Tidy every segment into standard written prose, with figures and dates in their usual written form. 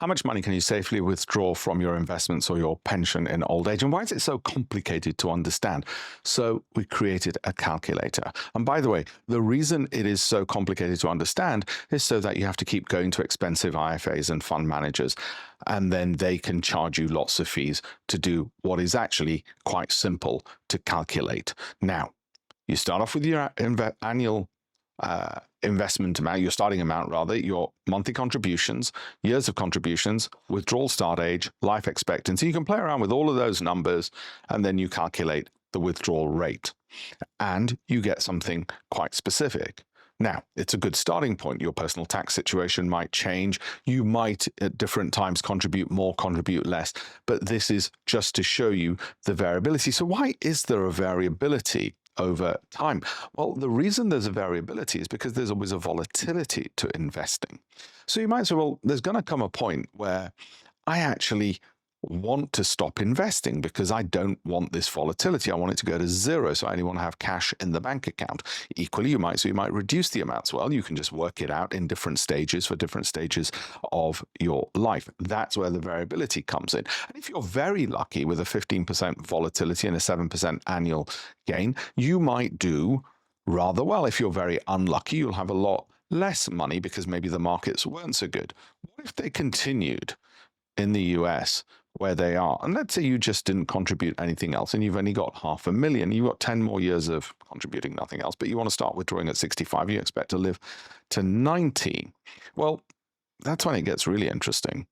How much money can you safely withdraw from your investments or your pension in old age? And why is it so complicated to understand? So we created a calculator. And by the way, the reason it is so complicated to understand is so that you have to keep going to expensive IFAs and fund managers, and then they can charge you lots of fees to do what is actually quite simple to calculate. Now, you start off with your annual investment amount, your starting amount rather, your monthly contributions, years of contributions, withdrawal start age, life expectancy. You can play around with all of those numbers, and then you calculate the withdrawal rate, and you get something quite specific. Now, it's a good starting point. Your personal tax situation might change. You might at different times contribute more, contribute less, but this is just to show you the variability. So why is there a variability over time? Well, the reason there's a variability is because there's always a volatility to investing. So you might say, well, there's going to come a point where I actually want to stop investing because I don't want this volatility. I want it to go to zero. So I only want to have cash in the bank account. Equally, you might reduce the amounts. Well, you can just work it out in different stages for different stages of your life. That's where the variability comes in. And if you're very lucky with a 15% volatility and a 7% annual gain, you might do rather well. If you're very unlucky, you'll have a lot less money because maybe the markets weren't so good. What if they continued in the US where they are? And let's say you just didn't contribute anything else and you've only got $500,000. You've got 10 more years of contributing nothing else, but you want to start withdrawing at 65. You expect to live to 90. Well, that's when it gets really interesting.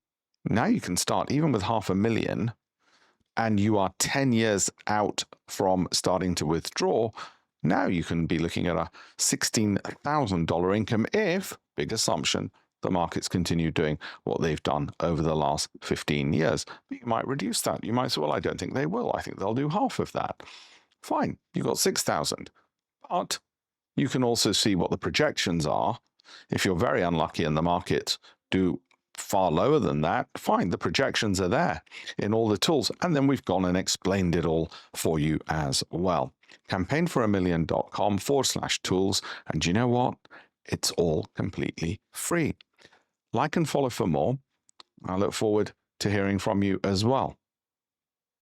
Now you can start even with $500,000 and you are 10 years out from starting to withdraw. Now you can be looking at a $16,000 income if, big assumption, the markets continue doing what they've done over the last 15 years. But you might reduce that. You might say, well, I don't think they will. I think they'll do half of that. Fine, you've got 6,000. But you can also see what the projections are. If you're very unlucky and the markets do far lower than that, fine, the projections are there in all the tools. And then we've gone and explained it all for you as well. campaignforamillion.com/tools. And you know what? It's all completely free. Like and follow for more. I look forward to hearing from you as well.